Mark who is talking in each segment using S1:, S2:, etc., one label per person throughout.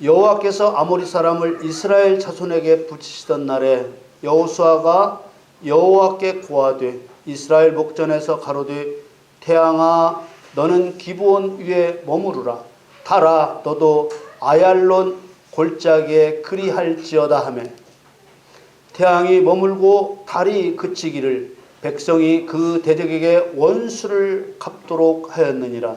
S1: 여호와께서 아모리 사람을 이스라엘 자손에게 붙이시던 날에 여호수아가 여호와께 고하되 이스라엘 목전에서 가로되 태양아 너는 기브온 위에 머무르라. 달아 너도 아얄론 골짜기에 그리할지어다 하며 태양이 머물고 달이 그치기를 백성이 그 대적에게 원수를 갚도록 하였느니라.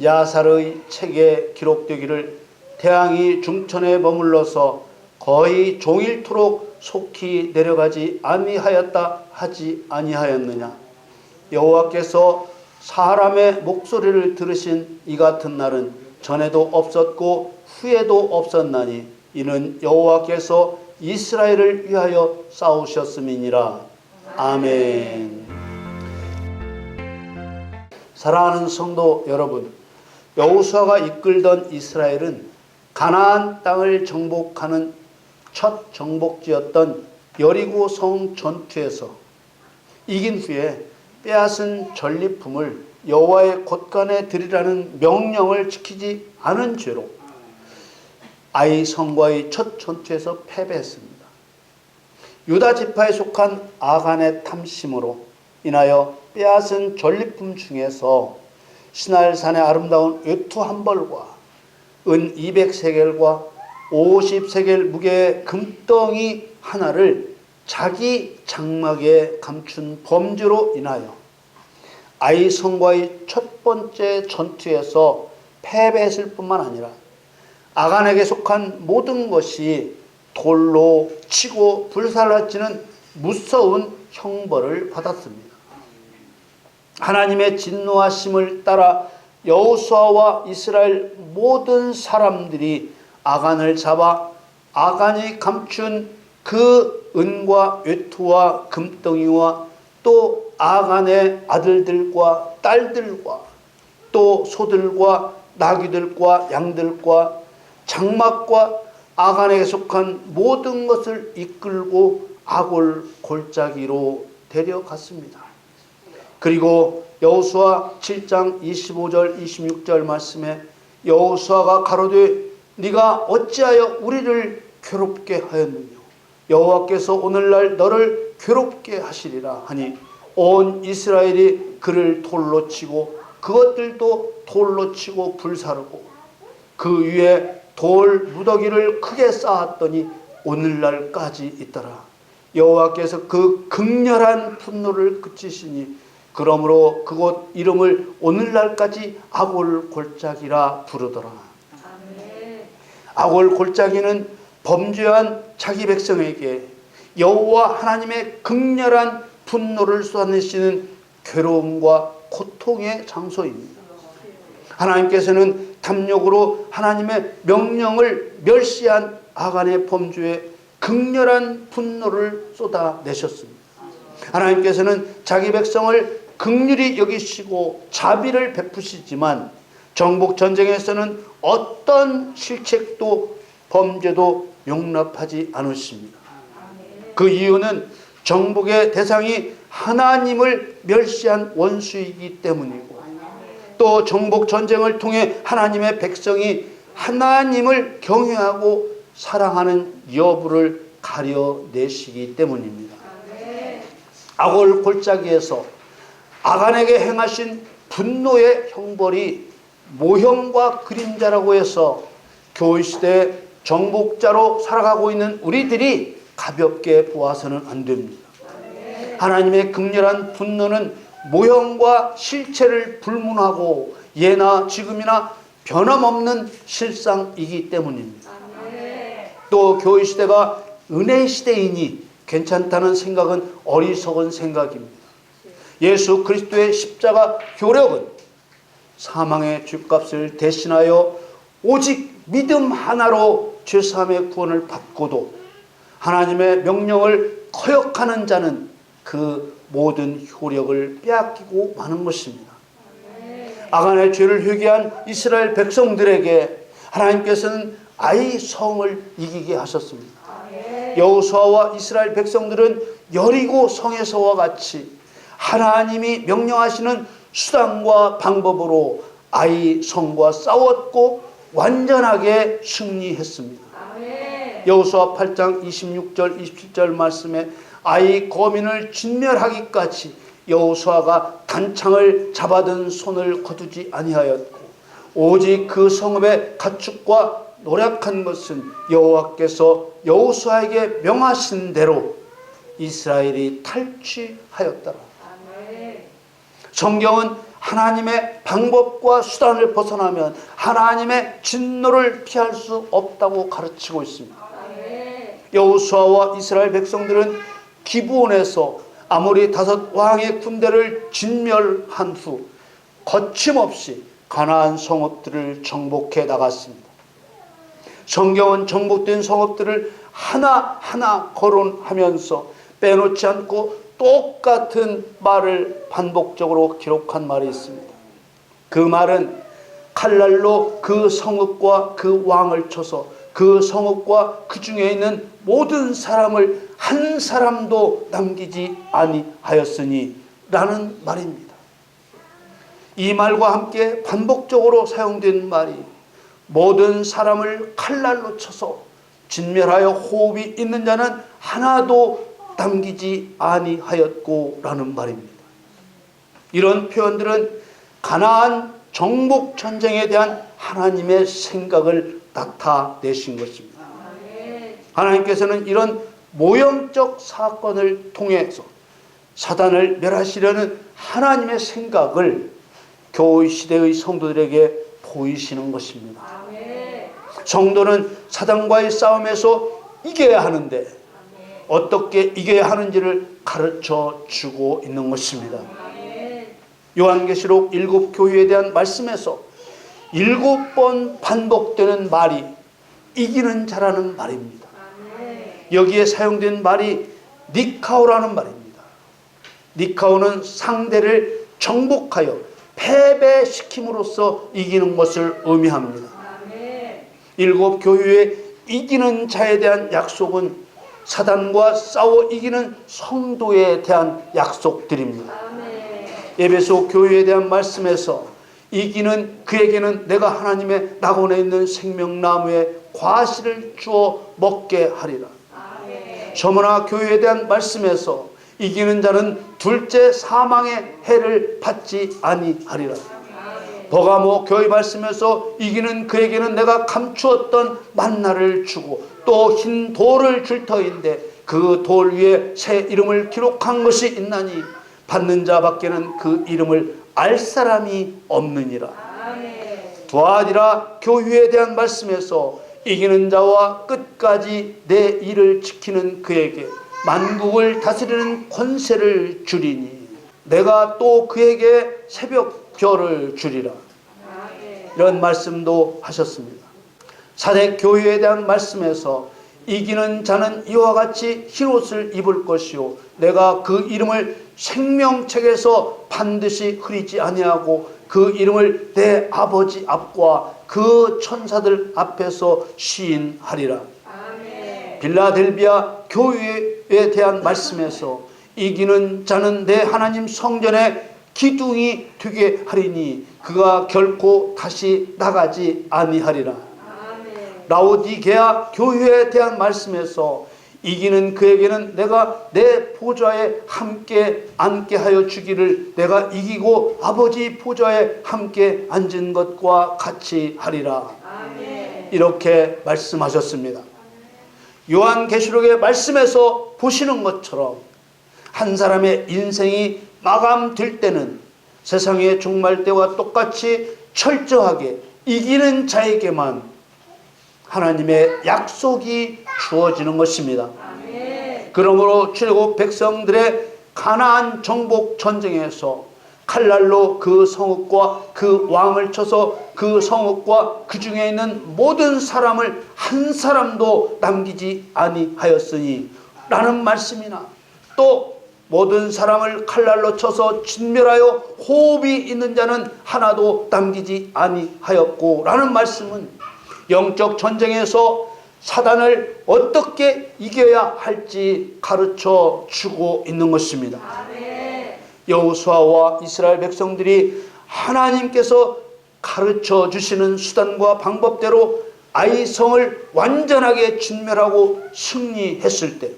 S1: 야살의 책에 기록되기를 태양이 중천에 머물러서 거의 종일토록 속히 내려가지 아니하였다 하지 아니하였느냐. 여호와께서 사람의 목소리를 들으신 이 같은 날은 전에도 없었고 후에도 없었나니 이는 여호와께서 이스라엘을 위하여 싸우셨음이니라. 아멘. 사랑하는 성도 여러분, 여호수아가 이끌던 이스라엘은 가나안 땅을 정복하는 첫 정복지였던 여리고 성 전투에서 이긴 후에 빼앗은 전리품을 여호와의 곳간에 드리라는 명령을 지키지 않은 죄로 아이 성과의 첫 전투에서 패배했습니다. 유다 지파에 속한 아간의 탐심으로 인하여 빼앗은 전리품 중에서 시날산의 아름다운 외투 한 벌과 은 200세겔과 50세겔 무게의 금덩이 하나를 자기 장막에 감춘 범죄로 인하여 아이 성과의 첫 번째 전투에서 패배했을 뿐만 아니라 아간에게 속한 모든 것이 돌로 치고 불살라지는 무서운 형벌을 받았습니다. 하나님의 진노하심을 따라 여호수아와 이스라엘 모든 사람들이 아간을 잡아 아간이 감춘 그 은과 외투와 금덩이와 또 아간의 아들들과 딸들과 또 소들과 나귀들과 양들과 장막과 아간에게 속한 모든 것을 이끌고 아골 골짜기로 데려갔습니다. 그리고 여호수아 7장 25절 26절 말씀에 여호수아가 가로되 네가 어찌하여 우리를 괴롭게 하였느냐. 여호와께서 오늘날 너를 괴롭게 하시리라 하니 온 이스라엘이 그를 돌로 치고 그것들도 돌로 치고 불사르고 그 위에 돌 무더기를 크게 쌓았더니 오늘날까지 있더라. 여호와께서 그 극렬한 분노를 그치시니 그러므로 그곳 이름을 오늘날까지 아골 골짜기라 부르더라. 아골 골짜기는 범죄한 자기 백성에게 여호와 하나님의 극렬한 분노를 쏟아내시는 괴로움과 고통의 장소입니다. 하나님께서는 탐욕으로 하나님의 명령을 멸시한 아간의 범죄에 극렬한 분노를 쏟아내셨습니다. 하나님께서는 자기 백성을 긍휼히 여기시고 자비를 베푸시지만 정복 전쟁에서는 어떤 실책도 범죄도 용납하지 않으십니다. 그 이유는 정복의 대상이 하나님을 멸시한 원수이기 때문이고 또 정복 전쟁을 통해 하나님의 백성이 하나님을 경외하고 사랑하는 여부를 가려내시기 때문입니다. 아골 골짜기에서 아간에게 행하신 분노의 형벌이 모형과 그림자라고 해서 교회시대 정복자로 살아가고 있는 우리들이 가볍게 보아서는 안 됩니다. 하나님의 극렬한 분노는 모형과 실체를 불문하고 예나 지금이나 변함없는 실상이기 때문입니다. 또 교회시대가 은혜의 시대이니 괜찮다는 생각은 어리석은 생각입니다. 예수 그리스도의 십자가 효력은 사망의 죗값을 대신하여 오직 믿음 하나로 죄사함의 구원을 받고도 하나님의 명령을 거역하는 자는 그 모든 효력을 빼앗기고 마는 것입니다. 아간의 죄를 회개한 이스라엘 백성들에게 하나님께서는 아이 성을 이기게 하셨습니다. 여호수아와 이스라엘 백성들은 여리고 성에서와 같이 하나님이 명령하시는 수단과 방법으로 아이 성과 싸웠고 완전하게 승리했습니다. 여호수아 8장 26절 27절 말씀에 아이 거민을 진멸하기까지 여호수아가 단창을 잡아든 손을 거두지 아니하였고 오직 그 성읍의 가축과 노력한 것은 여호와께서 여호수아에게 명하신 대로 이스라엘이 탈취하였더라. 성경은 하나님의 방법과 수단을 벗어나면 하나님의 진노를 피할 수 없다고 가르치고 있습니다. 여호수아와 이스라엘 백성들은 기브온에서 아모리 5 왕의 군대를 진멸한 후 거침없이 가나안 성읍들을 정복해 나갔습니다. 성경은 정복된 성읍들을 하나하나 거론하면서 빼놓지 않고 똑같은 말을 반복적으로 기록한 말이 있습니다. 그 말은 칼날로 그 성읍과 그 왕을 쳐서 그 성읍과 그 중에 있는 모든 사람을 한 사람도 남기지 아니하였으니 라는 말입니다. 이 말과 함께 반복적으로 사용된 말이 모든 사람을 칼날로 쳐서 진멸하여 호흡이 있는 자는 하나도 남기지 아니하였고 라는 말입니다. 이런 표현들은 가나안 정복 전쟁에 대한 하나님의 생각을 나타내신 것입니다. 하나님께서는 이런 모형적 사건을 통해서 사단을 멸하시려는 하나님의 생각을 교회 시대의 성도들에게 보이시는 것입니다. 성도는 사단과의 싸움에서 이겨야 하는데 어떻게 이겨야 하는지를 가르쳐 주고 있는 것입니다. 요한계시록 7 교회에 대한 말씀에서 7번 반복되는 말이 이기는 자라는 말입니다. 여기에 사용된 말이 니카오라는 말입니다. 니카오는 상대를 정복하여 패배시킴으로써 이기는 것을 의미합니다. 7 교회의 이기는 자에 대한 약속은 사단과 싸워 이기는 성도에 대한 약속들입니다. 에베소 교회에 대한 말씀에서 이기는 그에게는 내가 하나님의 낙원에 있는 생명나무의 과실을 주어 먹게 하리라. 서머나 교회에 대한 말씀에서 이기는 자는 둘째 사망의 해를 받지 아니하리라. 버가모 교회 말씀에서 이기는 그에게는 내가 감추었던 만나를 주고 또 흰 돌을 줄 터인데 그 돌 위에 새 이름을 기록한 것이 있나니 받는 자밖에는 그 이름을 알 사람이 없느니라. 두아디라 교회에 대한 말씀에서 이기는 자와 끝까지 내 일을 지키는 그에게 만국을 다스리는 권세를 주리니 내가 또 그에게 새벽 별을 주리라. 이런 말씀도 하셨습니다. 사대 교회에 대한 말씀에서 이기는 자는 이와 같이 흰옷을 입을 것이요 내가 그 이름을 생명책에서 반드시 흐리지 아니하고 그 이름을 내 아버지 앞과 그 천사들 앞에서 시인하리라. 빌라델비아 교회에 대한 말씀에서 이기는 자는 내 하나님 성전의 기둥이 되게 하리니 그가 결코 다시 나가지 아니하리라. 라오디게아 교회에 대한 말씀에서 이기는 그에게는 내가 내 보좌에 함께 앉게 하여 주기를 내가 이기고 아버지 보좌에 함께 앉은 것과 같이 하리라. 이렇게 말씀하셨습니다. 요한계시록의 말씀에서 보시는 것처럼 한 사람의 인생이 마감될 때는 세상의 종말 때와 똑같이 철저하게 이기는 자에게만 하나님의 약속이 주어지는 것입니다. 그러므로 출애굽 백성들의 가나안 정복 전쟁에서 칼날로 그 성읍과 그 왕을 쳐서 그 성읍과 그 중에 있는 모든 사람을 한 사람도 남기지 아니하였으니 라는 말씀이나 또 모든 사람을 칼날로 쳐서 진멸하여 호흡이 있는 자는 하나도 남기지 아니하였고 라는 말씀은 영적 전쟁에서 사단을 어떻게 이겨야 할지 가르쳐 주고 있는 것입니다. 여호수아와 이스라엘 백성들이 하나님께서 가르쳐 주시는 수단과 방법대로 아이성을 완전하게 진멸하고 승리했을 때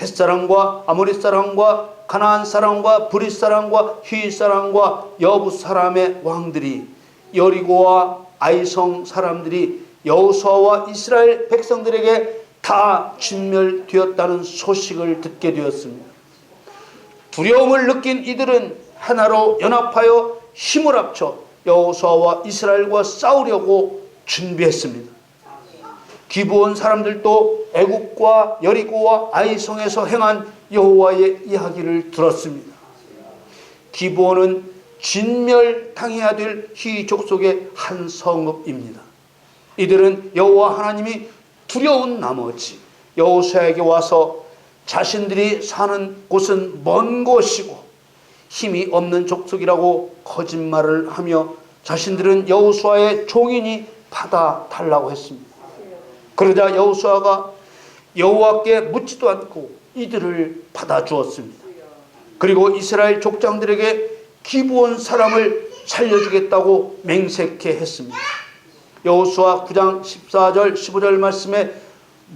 S1: 햇사람과 아모리 사람과 가나안 사람과 브릿 사람과 휘 사람과 여부 사람의 왕들이 여리고와 아이성 사람들이 여호수아와 이스라엘 백성들에게 다 진멸되었다는 소식을 듣게 되었습니다. 두려움을 느낀 이들은 하나로 연합하여 힘을 합쳐 여호수아와 이스라엘과 싸우려고 준비했습니다. 기브온 사람들도 애굽과 여리고와 아이성에서 행한 여호와의 이야기를 들었습니다. 기브온은 진멸당해야 될 희 족속의 한 성읍입니다. 이들은 여호와 하나님이 두려운 나머지 여호수아에게 와서 자신들이 사는 곳은 먼 곳이고 힘이 없는 족속이라고 거짓말을 하며 자신들은 여호수아의 종이니 받아달라고 했습니다. 그러자 여호수아가 여호와께 묻지도 않고 이들을 받아주었습니다. 그리고 이스라엘 족장들에게 기브온 사람을 살려주겠다고 맹세케 했습니다. 여호수아 9장 14절 15절 말씀에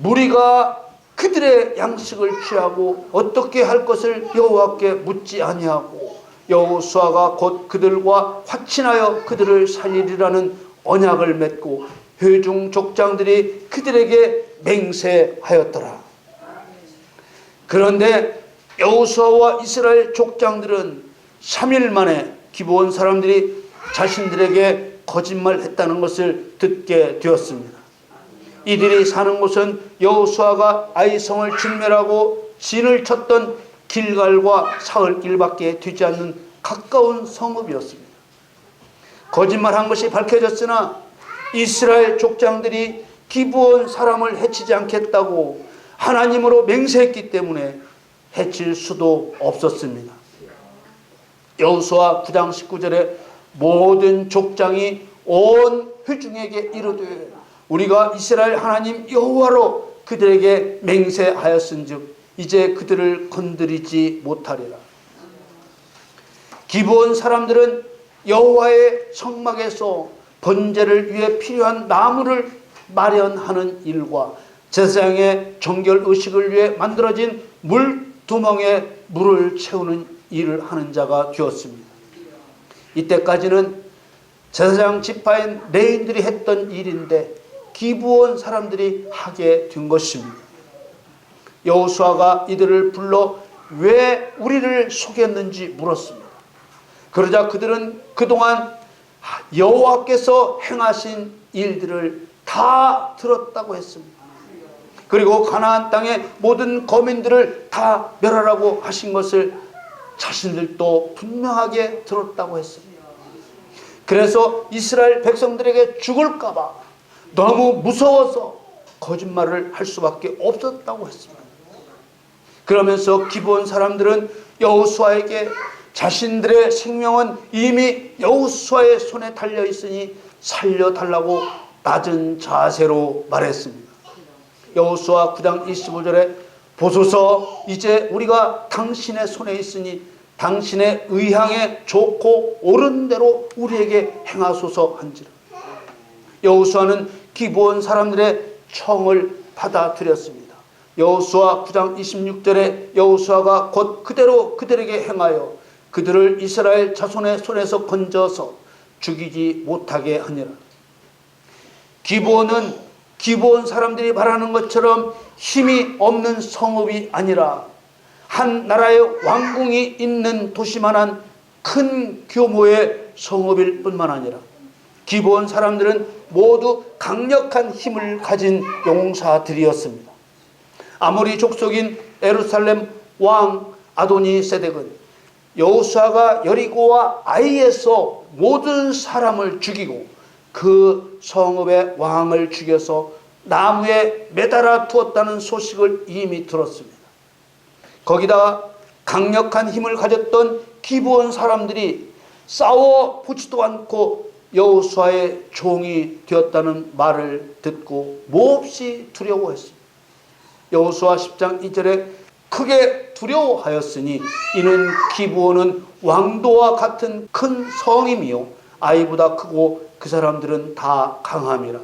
S1: 무리가 그들의 양식을 취하고 어떻게 할 것을 여호와께 묻지 아니하고 여호수아가 곧 그들과 화친하여 그들을 살리리라는 언약을 맺고 회중 족장들이 그들에게 맹세하였더라. 그런데 여호수아와 이스라엘 족장들은 3일 만에 기브온 사람들이 자신들에게 거짓말했다는 것을 듣게 되었습니다. 이들이 사는 곳은 여호수아가 아이성을 진멸하고 진을 쳤던 길갈과 사흘길밖에 되지 않는 가까운 성읍이었습니다. 거짓말한 것이 밝혀졌으나 이스라엘 족장들이 기브온 사람을 해치지 않겠다고 하나님으로 맹세했기 때문에 해칠 수도 없었습니다. 여호수아 9장 19절에 모든 족장이 온 회중에게 이르되 우리가 이스라엘 하나님 여호와로 그들에게 맹세하였은즉 이제 그들을 건드리지 못하리라. 기브온 사람들은 여호와의 성막에서 번제를 위해 필요한 나무를 마련하는 일과 제사장의 정결 의식을 위해 만들어진 물두멍에 물을 채우는 일을 하는 자가 되었습니다. 이때까지는 제사장 지파인 레인들이 했던 일인데 기브온 사람들이 하게 된 것입니다. 여호수아가 이들을 불러 왜 우리를 속였는지 물었습니다. 그러자 그들은 그동안 여호와께서 행하신 일들을 다 들었다고 했습니다. 그리고 가나안 땅의 모든 거민들을 다 멸하라고 하신 것을 자신들도 분명하게 들었다고 했습니다. 그래서 이스라엘 백성들에게 죽을까 봐 너무 무서워서 거짓말을 할 수밖에 없었다고 했습니다. 그러면서 기브온 사람들은 여호수아에게 자신들의 생명은 이미 여호수아의 손에 달려 있으니 살려달라고 낮은 자세로 말했습니다. 여호수아 9장 25절에 보소서 이제 우리가 당신의 손에 있으니 당신의 의향에 좋고 옳은 대로 우리에게 행하소서 한지라. 여호수아는 기브온 사람들의 청을 받아들였습니다. 여호수아 9장 26절에 여호수아가 곧 그대로 그들에게 행하여 그들을 이스라엘 자손의 손에서 건져서 죽이지 못하게 하니라. 기브온은 기브온 사람들이 말하는 것처럼 힘이 없는 성읍이 아니라 한 나라의 왕궁이 있는 도시만한 큰 규모의 성읍일 뿐만 아니라 기브온 사람들은 모두 강력한 힘을 가진 용사들이었습니다. 아모리 족속인 예루살렘 왕 아도니 세덱은 여호수아가 여리고와 아이에서 모든 사람을 죽이고 그 성읍의 왕을 죽여서 나무에 매달아 두었다는 소식을 이미 들었습니다. 거기다가 강력한 힘을 가졌던 기브온 사람들이 싸워 보지도 않고 여호수아의 종이 되었다는 말을 듣고 몹시 두려워했습니다. 여호수아 10장 2절에 크게 두려워하였으니 이는 기브온은 왕도와 같은 큰 성임이요 아이보다 크고 그 사람들은 다 강함이라.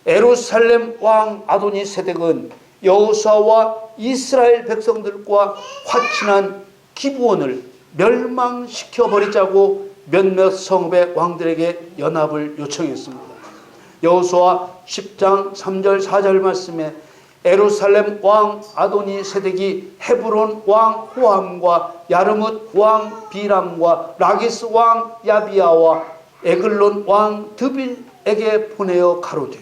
S1: 예루살렘 왕 아도니세덱은 여호수아와 이스라엘 백성들과 화친한 기브온을 멸망시켜 버리자고 몇몇 성읍의 왕들에게 연합을 요청했습니다. 여호수아 10장 3절 4절 말씀에 예루살렘 왕 아도니세덱이 헤브론 왕 호함과 야르뭇 왕 비람과 라기스 왕 야비야와 에글론 왕 드빌에게 보내어 가로되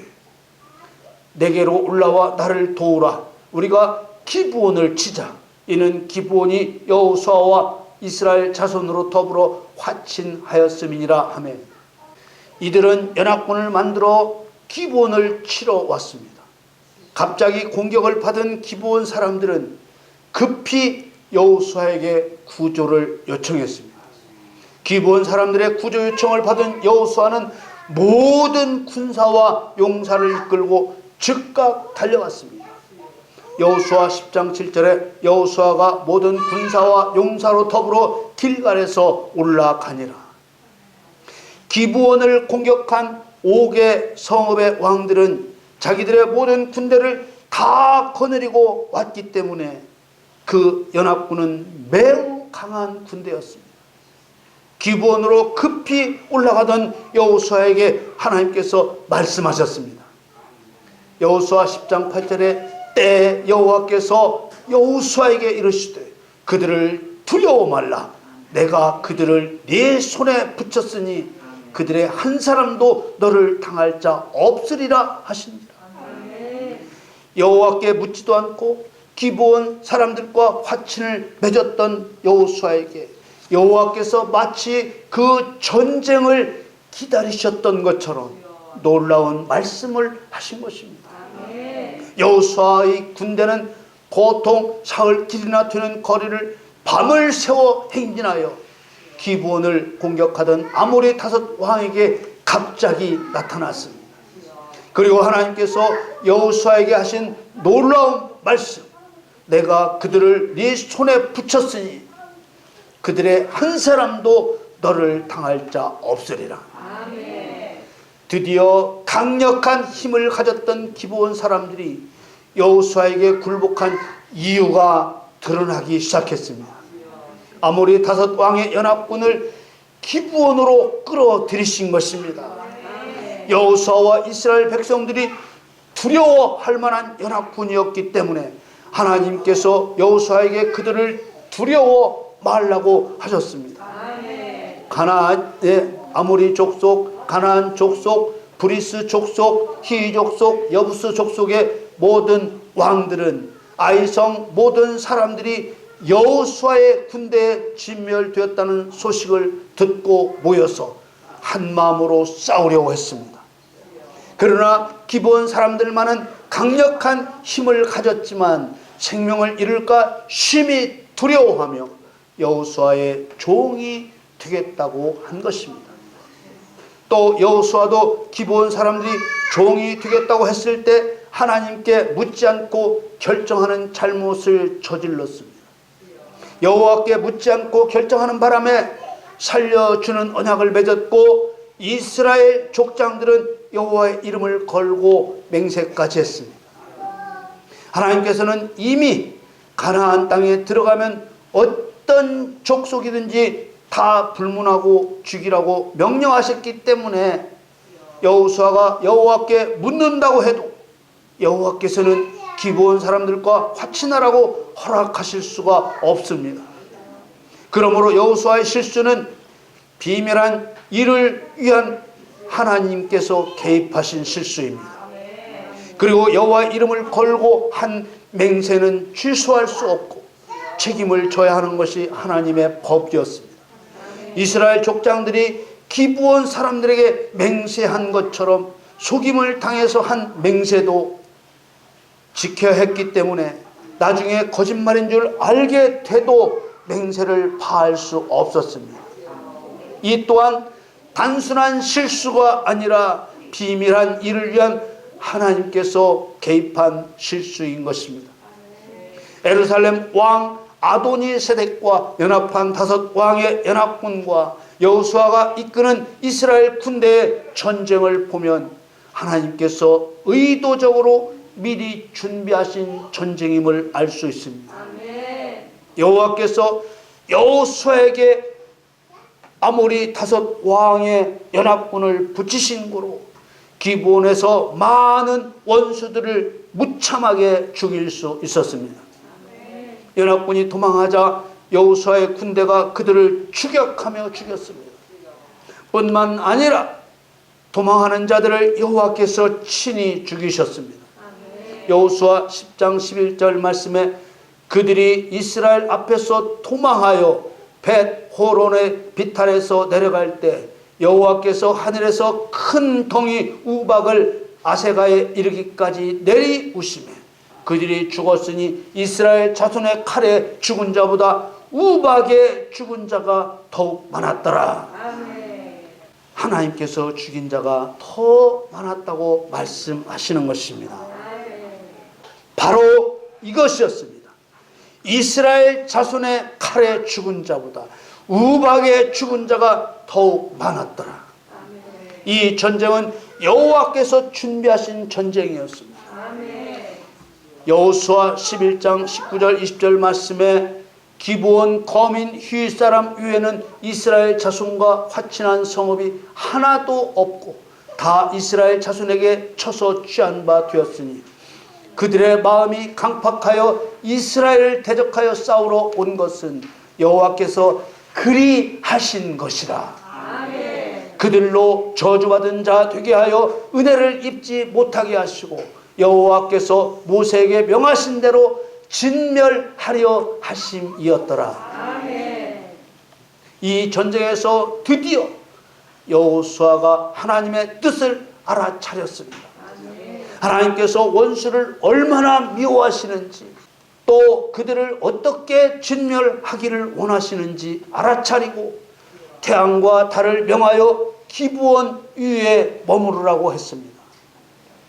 S1: 내게로 올라와 나를 도우라. 우리가 기브온을 치자. 이는 기브온이 여호수아와 이스라엘 자손으로 더불어 화친하였음이니라 하매 이들은 연합군을 만들어 기브온을 치러 왔습니다. 갑자기 공격을 받은 기브온 사람들은 급히 여호수아에게 구조를 요청했습니다. 기브온 사람들의 구조 요청을 받은 여호수아는 모든 군사와 용사를 이끌고 즉각 달려갔습니다. 여호수아 10장 7절에 여호수아가 모든 군사와 용사로 더불어 길갈에서 올라가니라. 기브온을 공격한 5개 성읍의 왕들은 자기들의 모든 군대를 다 거느리고 왔기 때문에 그 연합군은 매우 강한 군대였습니다. 기브온으로 급히 올라가던 여호수아에게 하나님께서 말씀하셨습니다. 여호수아 10장 8절에 때에 여호와께서 여호수아에게 이르시되 그들을 두려워 말라. 내가 그들을 네 손에 붙였으니 그들의 한 사람도 너를 당할 자 없으리라 하시니라. 여호와께 묻지도 않고 기브온 사람들과 화친을 맺었던 여호수아에게 여호와께서 마치 그 전쟁을 기다리셨던 것처럼 놀라운 말씀을 하신 것입니다. 여호수아의 군대는 보통 사흘 길이나 되는 거리를 밤을 새워 행진하여 기브온을 공격하던 아모리 5 왕에게 갑자기 나타났습니다. 그리고 하나님께서 여호수아에게 하신 놀라운 말씀, 내가 그들을 네 손에 붙였으니 그들의 한 사람도 너를 당할 자 없으리라. 드디어 강력한 힘을 가졌던 기브온 사람들이 여호수아에게 굴복한 이유가 드러나기 시작했습니다. 아모리 5 왕의 연합군을 기브온으로 끌어들이신 것입니다. 여호수아와 이스라엘 백성들이 두려워할 만한 연합군이었기 때문에 하나님께서 여호수아에게 그들을 두려워 말라고 하셨습니다. 가나안의 아모리 족속, 가나안 족속, 브리스 족속, 히위 족속, 여부스 족속의 모든 왕들은 아이성 모든 사람들이 여호수아의 군대에 진멸되었다는 소식을 듣고 모여서 한 마음으로 싸우려고 했습니다. 그러나 기브온 사람들만은 강력한 힘을 가졌지만 생명을 잃을까 심히 두려워하며 여호수아의 종이 되겠다고 한 것입니다. 또 여호수아도 기브온 사람들이 종이 되겠다고 했을 때 하나님께 묻지 않고 결정하는 잘못을 저질렀습니다. 여호와께 묻지 않고 결정하는 바람에 살려주는 언약을 맺었고 이스라엘 족장들은 여호와의 이름을 걸고 맹세까지 했습니다. 하나님께서는 이미 가나안 땅에 들어가면 어떤 족속이든지 다 불문하고 죽이라고 명령하셨기 때문에 여호수아가 여호와께 묻는다고 해도 여호와께서는 기브온 사람들과 화친하라고 허락하실 수가 없습니다. 그러므로 여호수아의 실수는 비밀한 일을 위한 하나님께서 개입하신 실수입니다. 그리고 여호와의 이름을 걸고 한 맹세는 취소할 수 없고 책임을 져야 하는 것이 하나님의 법이었습니다. 이스라엘 족장들이 기브온 사람들에게 맹세한 것처럼 속임을 당해서 한 맹세도 지켜야 했기 때문에 나중에 거짓말인 줄 알게 돼도 맹세를 파할 수 없었습니다. 이 또한 단순한 실수가 아니라 비밀한 일을 위한 하나님께서 개입한 실수인 것입니다. 예루살렘 왕 아도니세덱과 연합한 5 왕의 연합군과 여호수아가 이끄는 이스라엘 군대의 전쟁을 보면 하나님께서 의도적으로 미리 준비하신 전쟁임을 알 수 있습니다. 여호와께서 여호수아에게 아모리 5 왕의 연합군을 붙이신 거로 기브온에서 많은 원수들을 무참하게 죽일 수 있었습니다. 연합군이 도망하자 여호수아의 군대가 그들을 추격하며 죽였습니다. 뿐만 아니라 도망하는 자들을 여호와께서 친히 죽이셨습니다. 여호수아 10장 11절 말씀에 그들이 이스라엘 앞에서 도망하여 벳호론의 비탈에서 내려갈 때 여호와께서 하늘에서 큰 덩이 우박을 아세가에 이르기까지 내리우시매 그들이 죽었으니 이스라엘 자손의 칼에 죽은 자보다 우박에 죽은 자가 더욱 많았더라. 하나님께서 죽인 자가 더 많았다고 말씀하시는 것입니다. 바로 이것이었습니다. 이스라엘 자손의 칼에 죽은 자보다 우박에 죽은 자가 더욱 많았더라. 이 전쟁은 여호와께서 준비하신 전쟁이었습니다. 여호수아 11장 19절 20절 말씀에 기브온 거민 휘 사람 위에는 이스라엘 자손과 화친한 성읍이 하나도 없고 다 이스라엘 자손에게 쳐서 취한 바 되었으니 그들의 마음이 강팍하여 이스라엘을 대적하여 싸우러 온 것은 여호와께서 그리 하신 것이라. 그들로 저주받은 자 되게 하여 은혜를 입지 못하게 하시고 여호와께서 모세에게 명하신 대로 진멸하려 하심이었더라. 이 전쟁에서 드디어 여호수아가 하나님의 뜻을 알아차렸습니다. 하나님께서 원수를 얼마나 미워하시는지 또 그들을 어떻게 진멸하기를 원하시는지 알아차리고 태양과 달을 명하여 기브온 위에 머무르라고 했습니다.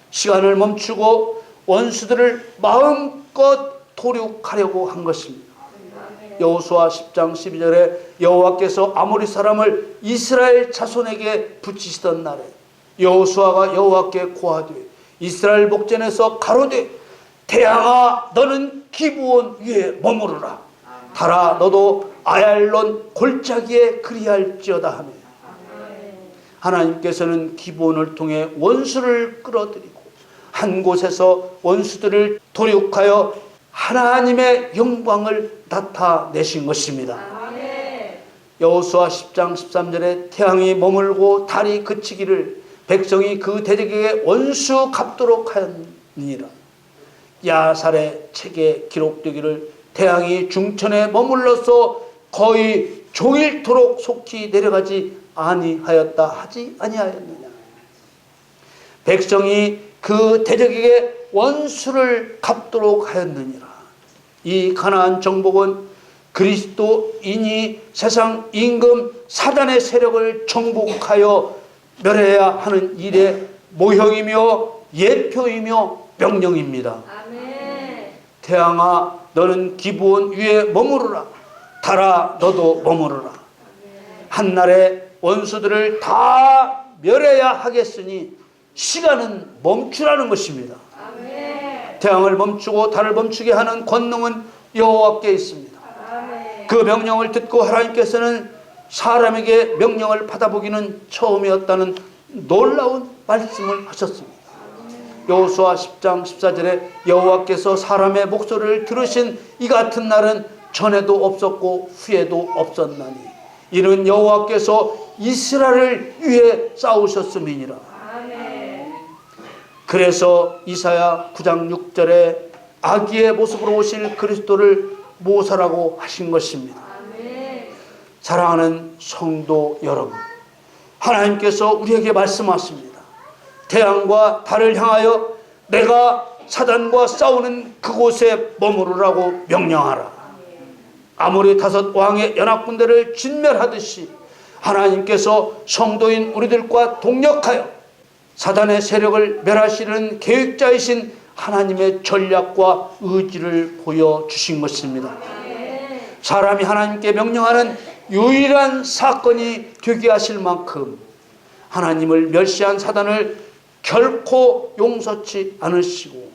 S1: 시간을 멈추고 원수들을 마음껏 도륙하려고 한 것입니다. 여호수아 10장 12절에 여호와께서 아모리 사람을 이스라엘 자손에게 붙이시던 날에 여호수아가 여호와께 고하되 이스라엘 목전에서 가로되 태양아 너는 기브온 위에 머무르라. 달아 너도 아얄론 골짜기에 그리할지어다 하며 하나님께서는 기브온을 통해 원수를 끌어들이고 한 곳에서 원수들을 도륙하여 하나님의 영광을 나타내신 것입니다. 여호수아 10장 13절에 태양이 머물고 달이 그치기를 백성이 그 대적에게 원수 갚도록 하였느니라. 야살의 책에 기록되기를 태양이 중천에 머물러서 거의 종일토록 속히 내려가지 아니하였다 하지 아니하였느냐. 백성이 그 대적에게 원수를 갚도록 하였느니라. 이 가나안 정복은 그리스도인이 세상 임금 사단의 세력을 정복하여 멸해야 하는 일의 모형이며 예표이며 명령입니다. 태양아 너는 기브온 위에 머무르라. 달아 너도 머무르라. 한날에 원수들을 다 멸해야 하겠으니 시간은 멈추라는 것입니다. 태양을 멈추고 달을 멈추게 하는 권능은 여호와께 있습니다. 그 명령을 듣고 하나님께서는 사람에게 명령을 받아보기는 처음이었다는 놀라운 말씀을 하셨습니다. 여호수아 10장 14절에 여호와께서 사람의 목소리를 들으신 이 같은 날은 전에도 없었고 후에도 없었나니 이는 여호와께서 이스라엘을 위해 싸우셨음이니라. 그래서 이사야 9장 6절에 아기의 모습으로 오실 그리스도를 모사라고 하신 것입니다. 사랑하는 성도 여러분, 하나님께서 우리에게 말씀하십니다. 태양과 달을 향하여 내가 사단과 싸우는 그곳에 머무르라고 명령하라. 아모리 5 왕의 연합군대를 진멸하듯이 하나님께서 성도인 우리들과 동력하여 사단의 세력을 멸하시는 계획자이신 하나님의 전략과 의지를 보여주신 것입니다. 사람이 하나님께 명령하는 유일한 사건이 되게 하실 만큼 하나님을 멸시한 사단을 결코 용서치 않으시고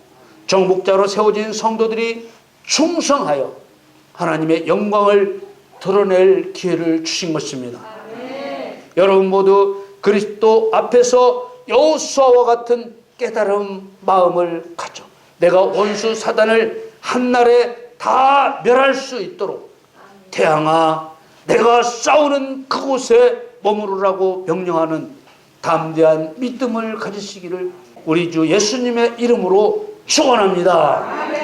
S1: 정복자로 세워진 성도들이 충성하여 하나님의 영광을 드러낼 기회를 주신 것입니다. 여러분 모두 그리스도 앞에서 여호수아와 같은 깨달음 마음을 가져 내가 원수 사단을 한날에 다 멸할 수 있도록 태양아 내가 싸우는 그곳에 머무르라고 명령하는 담대한 믿음을 가지시기를 우리 주 예수님의 이름으로 축원합니다.